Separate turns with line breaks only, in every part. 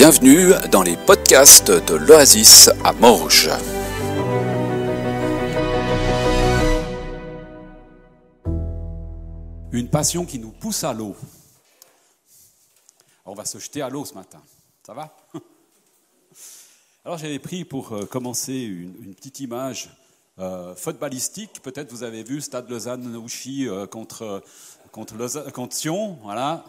Bienvenue dans les podcasts de l'Oasis à Morges.
Une passion qui nous pousse à l'eau. On va se jeter à l'eau ce matin. Ça va ? Alors j'avais pris pour commencer une petite image footballistique. Peut-être vous avez vu le Stade Lausanne-Ouchy contre Sion. Voilà.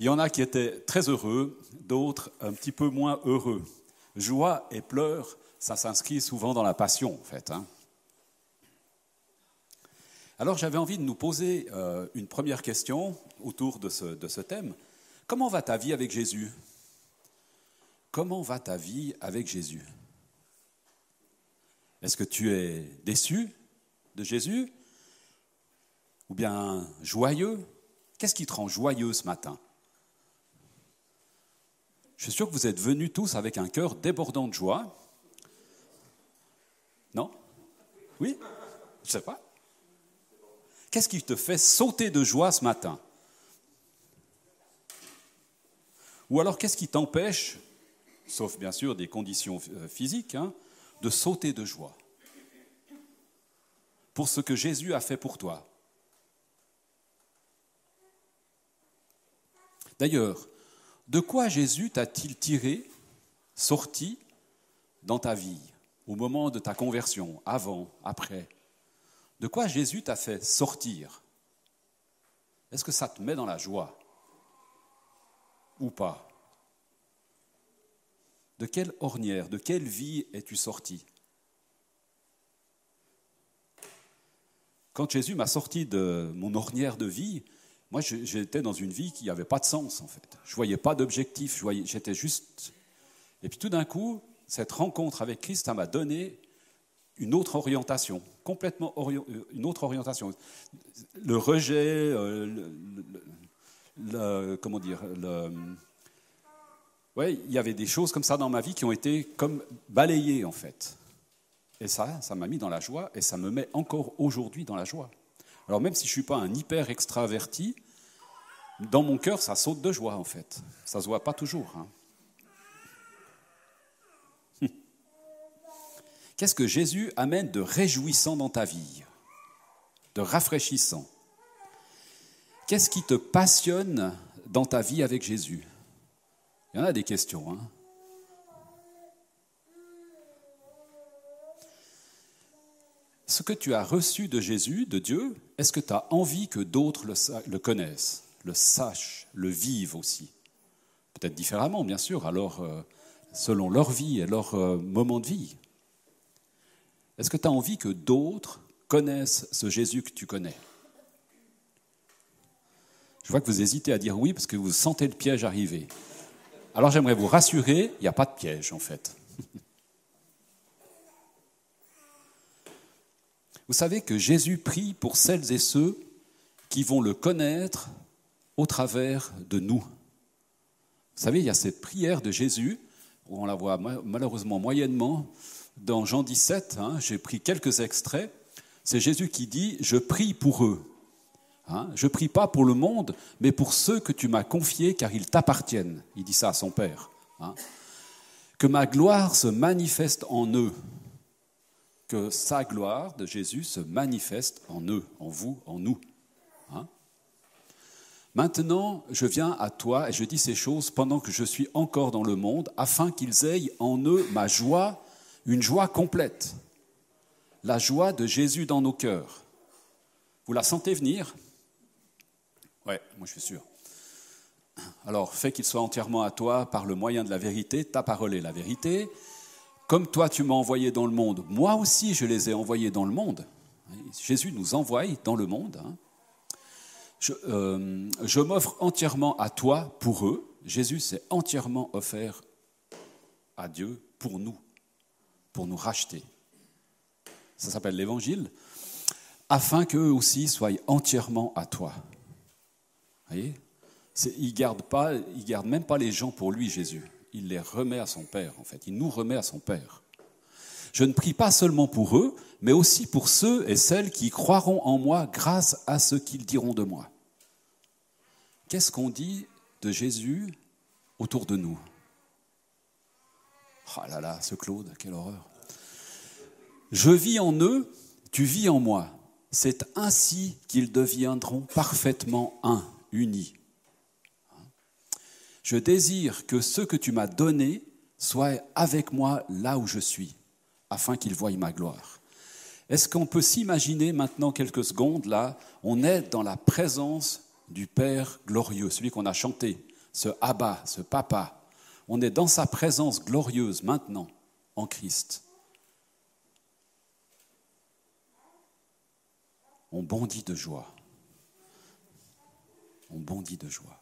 Il y en a qui étaient très heureux, d'autres un petit peu moins heureux. Joie et pleurs, ça s'inscrit souvent dans la passion en fait. Alors j'avais envie de nous poser une première question autour de ce thème. Comment va ta vie avec Jésus ? Comment va ta vie avec Jésus ? Est-ce que tu es déçu de Jésus ? Ou bien joyeux ? Qu'est-ce qui te rend joyeux ce matin ? Je suis sûr que vous êtes venus tous avec un cœur débordant de joie. Non ? Oui ? Je ne sais pas. Qu'est-ce qui te fait sauter de joie ce matin ? Ou alors qu'est-ce qui t'empêche, sauf bien sûr des conditions physiques, de sauter de joie pour ce que Jésus a fait pour toi ? D'ailleurs, de quoi Jésus t'a-t-il tiré, sorti dans ta vie, au moment de ta conversion, avant, après ? De quoi Jésus t'a fait sortir ? Est-ce que ça te met dans la joie ? Ou pas ? De quelle ornière, de quelle vie es-tu sorti ? Quand Jésus m'a sorti de mon ornière de vie, moi j'étais dans une vie qui n'avait pas de sens en fait. Je ne voyais pas d'objectif, j'étais juste... Et puis tout d'un coup, cette rencontre avec Christ, ça m'a donné une autre orientation, complètement une autre orientation. Le rejet, il y avait des choses comme ça dans ma vie qui ont été comme balayées en fait. Et ça m'a mis dans la joie et ça me met encore aujourd'hui dans la joie. Alors même si je ne suis pas un hyper extraverti, dans mon cœur ça saute de joie en fait. Ça ne se voit pas toujours. Qu'est-ce que Jésus amène de réjouissant dans ta vie, de rafraîchissant ? Qu'est-ce qui te passionne dans ta vie avec Jésus ? Il y en a des questions. Ce que tu as reçu de Jésus, de Dieu, est-ce que tu as envie que d'autres le connaissent, le sachent, le vivent aussi ? Peut-être différemment, bien sûr, alors selon leur vie et leur moment de vie. Est-ce que tu as envie que d'autres connaissent ce Jésus que tu connais ? Je vois que vous hésitez à dire oui parce que vous sentez le piège arriver. Alors j'aimerais vous rassurer, il n'y a pas de piège en fait. Vous savez que Jésus prie pour celles et ceux qui vont le connaître au travers de nous. Vous savez, il y a cette prière de Jésus, où on la voit malheureusement moyennement, dans Jean 17, j'ai pris quelques extraits, c'est Jésus qui dit « Je prie pour eux ». Je ne prie pas pour le monde, mais pour ceux que tu m'as confiés, car ils t'appartiennent. Il dit ça à son Père. Que ma gloire se manifeste en eux. Que sa gloire de Jésus se manifeste en eux, en vous, en nous. Maintenant, je viens à toi et je dis ces choses pendant que je suis encore dans le monde, afin qu'ils aient en eux ma joie, une joie complète. La joie de Jésus dans nos cœurs. Vous la sentez venir ? Oui, moi je suis sûr. Alors, fais qu'il soit entièrement à toi par le moyen de la vérité, ta parole est la vérité. Comme toi tu m'as envoyé dans le monde, moi aussi je les ai envoyés dans le monde. Jésus nous envoie dans le monde. Je m'offre entièrement à toi pour eux. Jésus s'est entièrement offert à Dieu pour nous racheter. Ça s'appelle l'Évangile. Afin qu'eux aussi soient entièrement à toi. Vous voyez ? Il ne garde même pas les gens pour lui, Jésus. Il les remet à son Père, en fait. Il nous remet à son Père. Je ne prie pas seulement pour eux, mais aussi pour ceux et celles qui croiront en moi grâce à ce qu'ils diront de moi. Qu'est-ce qu'on dit de Jésus autour de nous. Oh là là, ce Claude, quelle horreur. Je vis en eux, tu vis en moi. C'est ainsi qu'ils deviendront parfaitement un, unis. Je désire que ce que tu m'as donné soit avec moi là où je suis, afin qu'ils voient ma gloire. Est-ce qu'on peut s'imaginer maintenant quelques secondes, là, on est dans la présence du Père glorieux, celui qu'on a chanté, ce Abba, ce Papa. On est dans sa présence glorieuse maintenant, en Christ. On bondit de joie. On bondit de joie.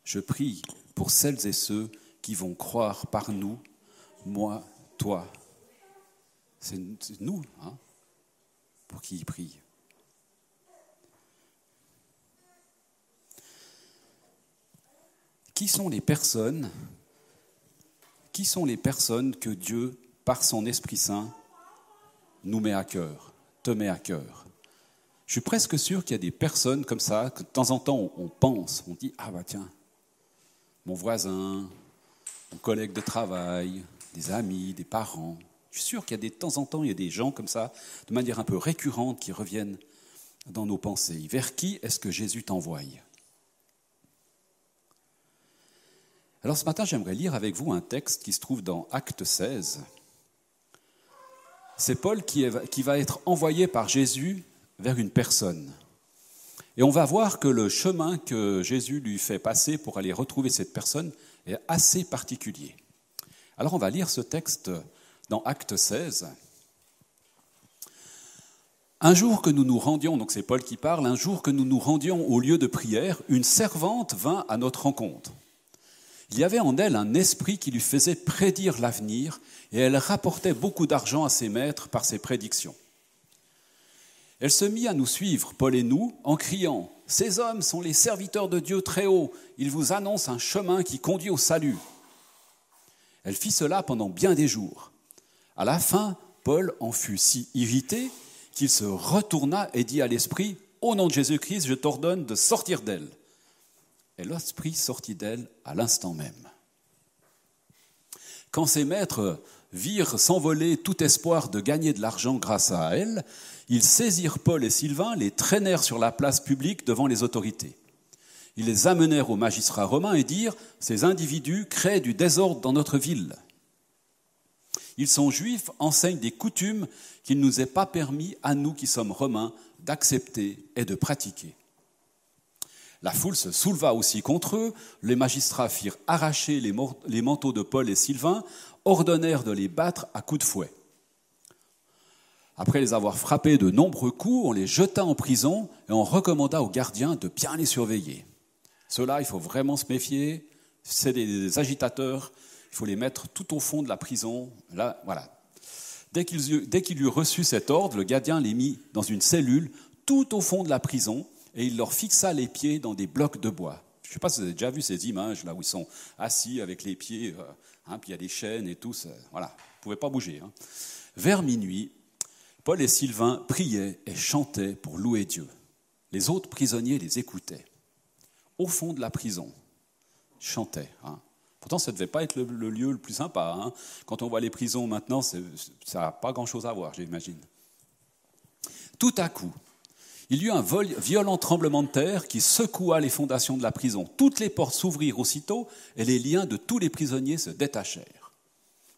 Je prie pour celles et ceux qui vont croire par nous, moi, toi. C'est nous, hein, pour qui il prie. Qui sont les personnes que Dieu, par son Esprit Saint, nous met à cœur, te met à cœur? Je suis presque sûr qu'il y a des personnes comme ça, que de temps en temps on pense, on dit « Ah bah tiens, mon voisin, mon collègue de travail, des amis, des parents. » Je suis sûr qu'il y a de temps en temps, il y a des gens comme ça, de manière un peu récurrente, qui reviennent dans nos pensées. Vers qui est-ce que Jésus t'envoie? Alors ce matin, j'aimerais lire avec vous un texte qui se trouve dans Acte 16. C'est Paul qui va être envoyé par Jésus vers une personne. Et on va voir que le chemin que Jésus lui fait passer pour aller retrouver cette personne est assez particulier. Alors on va lire ce texte dans Acte 16. Un jour que nous nous rendions, donc c'est Paul qui parle, un jour que nous nous rendions au lieu de prière, une servante vint à notre rencontre. Il y avait en elle un esprit qui lui faisait prédire l'avenir et elle rapportait beaucoup d'argent à ses maîtres par ses prédictions. Elle se mit à nous suivre, Paul et nous, en criant « Ces hommes sont les serviteurs de Dieu très haut, ils vous annoncent un chemin qui conduit au salut. » Elle fit cela pendant bien des jours. À la fin, Paul en fut si irrité qu'il se retourna et dit à l'esprit « Au nom de Jésus-Christ, je t'ordonne de sortir d'elle. » Et l'esprit sortit d'elle à l'instant même. Quand ses maîtres virent s'envoler tout espoir de gagner de l'argent grâce à elle, ils saisirent Paul et Sylvain, les traînèrent sur la place publique devant les autorités. Ils les amenèrent aux magistrats romains et dirent « Ces individus créent du désordre dans notre ville. Ils sont juifs, enseignent des coutumes qu'il ne nous est pas permis, à nous qui sommes romains, d'accepter et de pratiquer. » La foule se souleva aussi contre eux, les magistrats firent arracher les manteaux de Paul et Sylvain, ordonnèrent de les battre à coups de fouet. Après les avoir frappés de nombreux coups, on les jeta en prison et on recommanda aux gardiens de bien les surveiller. Ceux-là, il faut vraiment se méfier, c'est des agitateurs, il faut les mettre tout au fond de la prison. Là, voilà. Dès qu'il eut reçu cet ordre, le gardien les mit dans une cellule tout au fond de la prison, et il leur fixa les pieds dans des blocs de bois. Je ne sais pas si vous avez déjà vu ces images, là où ils sont assis avec les pieds, puis il y a des chaînes et tout, voilà, ils ne pouvaient pas bouger. Vers minuit, Paul et Sylvain priaient et chantaient pour louer Dieu. Les autres prisonniers les écoutaient. Au fond de la prison, ils chantaient. Pourtant, ça ne devait pas être le lieu le plus sympa. Quand on voit les prisons maintenant, ça n'a pas grand-chose à voir, j'imagine. Tout à coup, il y eut un violent tremblement de terre qui secoua les fondations de la prison. Toutes les portes s'ouvrirent aussitôt et les liens de tous les prisonniers se détachèrent.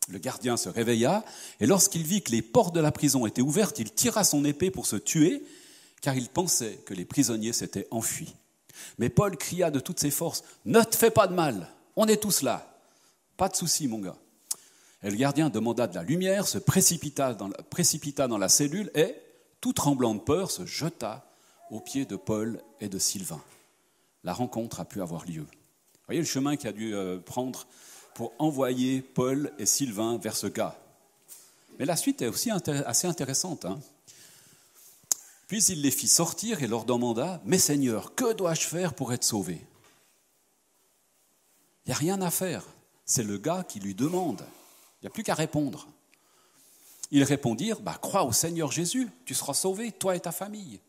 Le gardien se réveilla et lorsqu'il vit que les portes de la prison étaient ouvertes, il tira son épée pour se tuer car il pensait que les prisonniers s'étaient enfuis. Mais Paul cria de toutes ses forces « Ne te fais pas de mal, on est tous là. Pas de souci, mon gars. » Et le gardien demanda de la lumière, se précipita dans la cellule et, tout tremblant de peur, se jeta aux pieds de Paul et de Sylvain. La rencontre a pu avoir lieu. Vous voyez le chemin qu'il a dû prendre pour envoyer Paul et Sylvain vers ce gars. Mais la suite est aussi assez intéressante. Puis il les fit sortir et leur demanda « Mais Seigneur, que dois-je faire pour être sauvé ?» Il n'y a rien à faire. C'est le gars qui lui demande. Il n'y a plus qu'à répondre. Ils répondirent « Crois au Seigneur Jésus, tu seras sauvé, toi et ta famille. »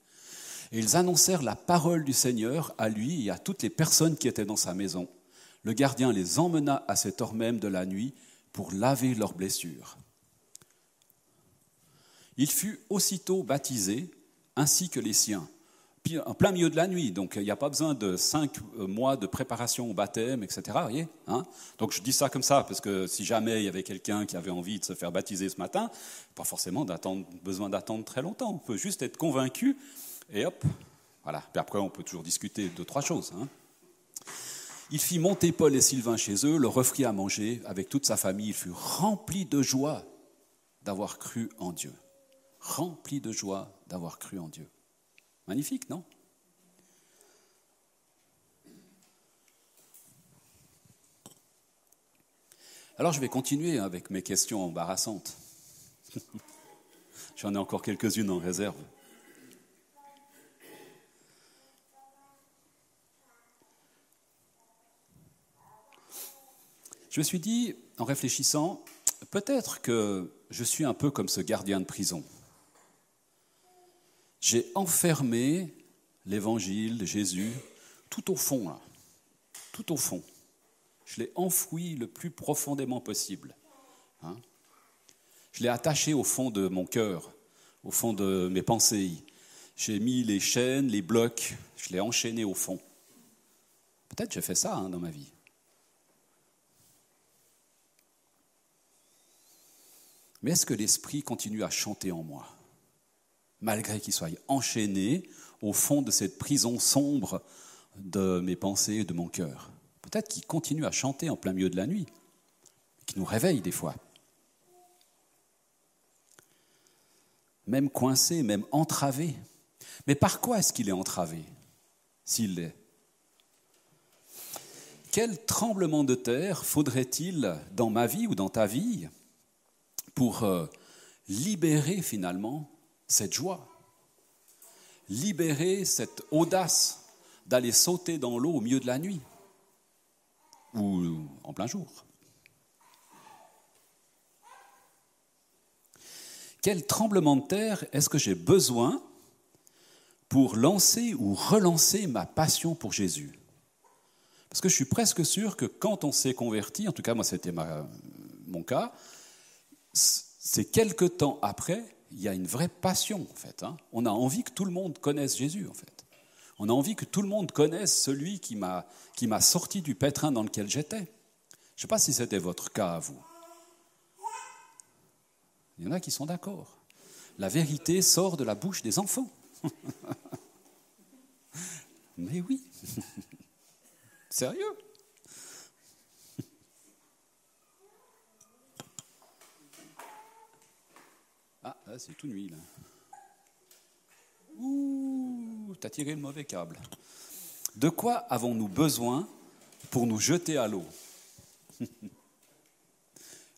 Et ils annoncèrent la parole du Seigneur à lui et à toutes les personnes qui étaient dans sa maison. Le gardien les emmena à cette heure même de la nuit pour laver leurs blessures. Il fut aussitôt baptisé, ainsi que les siens. Puis en plein milieu de la nuit, donc il n'y a pas besoin de 5 mois de préparation au baptême, etc. Voyez, hein. Donc je dis ça comme ça, parce que si jamais il y avait quelqu'un qui avait envie de se faire baptiser ce matin, pas forcément besoin d'attendre très longtemps. On peut juste être convaincu, et hop, voilà. Puis après, on peut toujours discuter de 3 choses. Hein. Il fit monter Paul et Sylvain chez eux, leur offrit à manger avec toute sa famille. Il fut rempli de joie d'avoir cru en Dieu. Rempli de joie d'avoir cru en Dieu. Magnifique, non? Alors je vais continuer avec mes questions embarrassantes. J'en ai encore quelques-unes en réserve. Je me suis dit, en réfléchissant, peut-être que je suis un peu comme ce gardien de prison. J'ai enfermé l'évangile de Jésus tout au fond, là. Tout au fond. Je l'ai enfoui le plus profondément possible. Hein. Je l'ai attaché au fond de mon cœur, au fond de mes pensées. J'ai mis les chaînes, les blocs, je l'ai enchaîné au fond. Peut-être j'ai fait ça dans ma vie. Mais est-ce que l'Esprit continue à chanter en moi, malgré qu'il soit enchaîné au fond de cette prison sombre de mes pensées et de mon cœur? Peut-être qu'il continue à chanter en plein milieu de la nuit, qu'il nous réveille des fois. Même coincé, même entravé. Mais par quoi est-ce qu'il est entravé, s'il l'est? Quel tremblement de terre faudrait-il dans ma vie ou dans ta vie pour libérer finalement cette joie, libérer cette audace d'aller sauter dans l'eau au milieu de la nuit ou en plein jour? Quel tremblement de terre est-ce que j'ai besoin pour lancer ou relancer ma passion pour Jésus? Parce que je suis presque sûr que quand on s'est converti, en tout cas moi c'était mon cas, c'est quelque temps après, il y a une vraie passion en fait. Hein. On a envie que tout le monde connaisse Jésus en fait. On a envie que tout le monde connaisse celui qui m'a sorti du pétrin dans lequel j'étais. Je ne sais pas si c'était votre cas à vous. Il y en a qui sont d'accord. La vérité sort de la bouche des enfants. Mais oui. Sérieux? Ah, là, c'est tout nuit, là. Ouh, t'as tiré le mauvais câble. De quoi avons-nous besoin pour nous jeter à l'eau?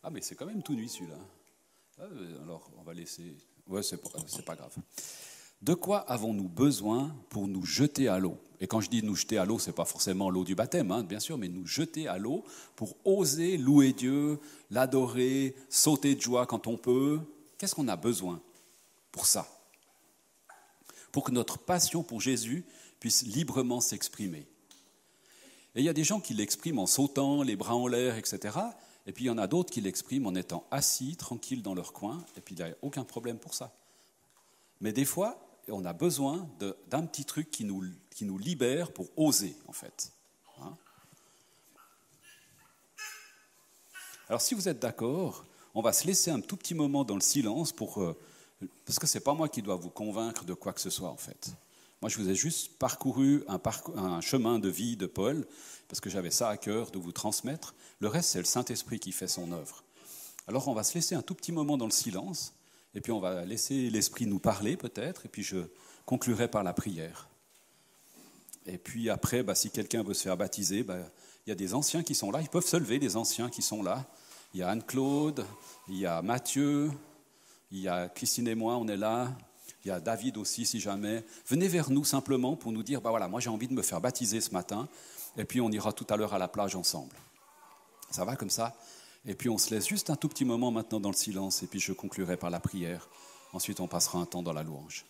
Ah, mais c'est quand même tout nuit, celui-là. Alors, on va laisser... Ouais, c'est pas grave. De quoi avons-nous besoin pour nous jeter à l'eau? Et quand je dis nous jeter à l'eau, ce n'est pas forcément l'eau du baptême, hein, bien sûr, mais nous jeter à l'eau pour oser louer Dieu, l'adorer, sauter de joie quand on peut. Qu'est-ce qu'on a besoin pour ça? Pour que notre passion pour Jésus puisse librement s'exprimer. Et il y a des gens qui l'expriment en sautant, les bras en l'air, etc. Et puis il y en a d'autres qui l'expriment en étant assis, tranquilles dans leur coin, et puis il n'y a aucun problème pour ça. Mais des fois, on a besoin d'un petit truc qui nous libère pour oser, en fait. Hein? Alors si vous êtes d'accord, on va se laisser un tout petit moment dans le silence parce que ce n'est pas moi qui dois vous convaincre de quoi que ce soit, en fait. Moi, je vous ai juste parcouru un chemin de vie de Paul, parce que j'avais ça à cœur de vous transmettre. Le reste, c'est le Saint-Esprit qui fait son œuvre. Alors, on va se laisser un tout petit moment dans le silence, et puis on va laisser l'Esprit nous parler, peut-être, et puis je conclurai par la prière. Et puis après, si quelqu'un veut se faire baptiser, il y a des anciens qui sont là. Ils peuvent se lever, les anciens qui sont là. Il y a Anne-Claude, il y a Mathieu, il y a Christine et moi, on est là. Il y a David aussi, si jamais. Venez vers nous simplement pour nous dire, voilà, moi j'ai envie de me faire baptiser ce matin, et puis on ira tout à l'heure à la plage ensemble. Ça va comme ça? Et puis on se laisse juste un tout petit moment maintenant dans le silence, et puis je conclurai par la prière. Ensuite, on passera un temps dans la louange.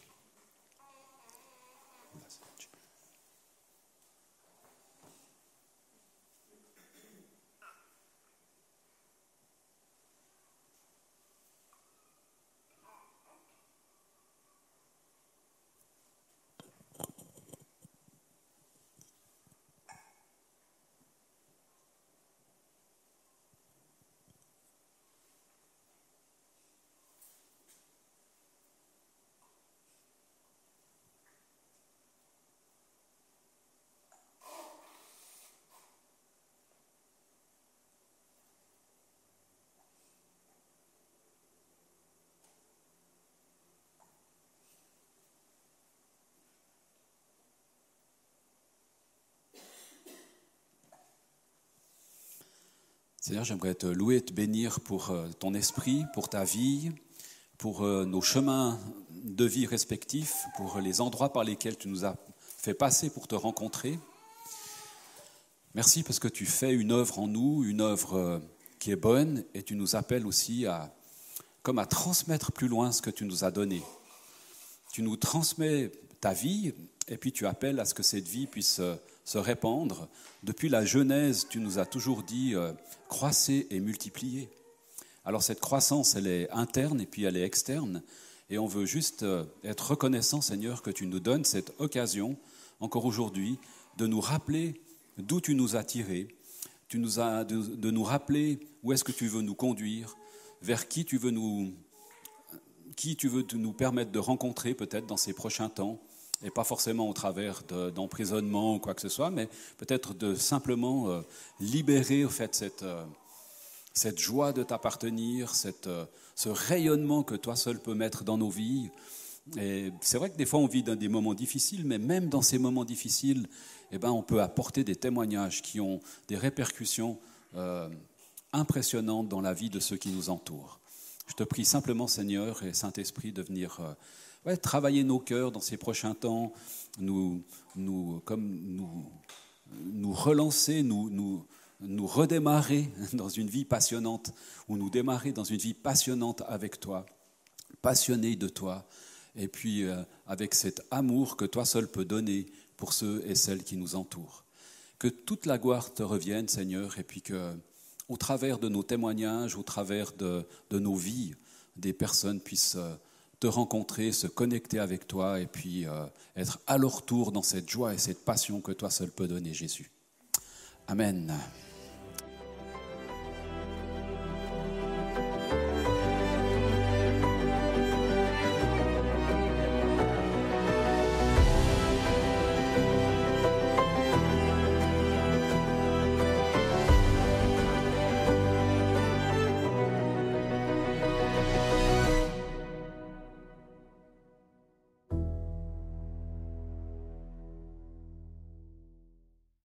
Seigneur, j'aimerais te louer et te bénir pour ton esprit, pour ta vie, pour nos chemins de vie respectifs, pour les endroits par lesquels tu nous as fait passer pour te rencontrer. Merci parce que tu fais une œuvre en nous, une œuvre qui est bonne, et tu nous appelles aussi à transmettre plus loin ce que tu nous as donné. Tu nous transmets ta vie, et puis tu appelles à ce que cette vie puisse se répandre. Depuis la Genèse, tu nous as toujours dit « croissez et multipliez ». Alors cette croissance, elle est interne et puis elle est externe. Et on veut juste être reconnaissant, Seigneur, que tu nous donnes cette occasion, encore aujourd'hui, de nous rappeler d'où tu nous as tirés, de nous rappeler où est-ce que tu veux nous conduire, vers qui tu veux nous permettre de rencontrer peut-être dans ces prochains temps, et pas forcément au travers d'emprisonnement ou quoi que ce soit, mais peut-être de simplement libérer au fait cette joie de t'appartenir, ce rayonnement que toi seul peux mettre dans nos vies. Et c'est vrai que des fois on vit dans des moments difficiles, mais même dans ces moments difficiles, on peut apporter des témoignages qui ont des répercussions impressionnantes dans la vie de ceux qui nous entourent. Je te prie simplement, Seigneur et Saint-Esprit, de venir travailler nos cœurs dans ces prochains temps, nous relancer, nous redémarrer dans une vie passionnante, ou nous démarrer dans une vie passionnante avec toi, passionnés de toi, et puis avec cet amour que toi seul peux donner pour ceux et celles qui nous entourent. Que toute la gloire te revienne, Seigneur, et puis que, au travers de nos témoignages, au travers de nos vies, des personnes puissent te rencontrer, se connecter avec toi, et puis être à leur tour dans cette joie et cette passion que toi seul peux donner, Jésus. Amen.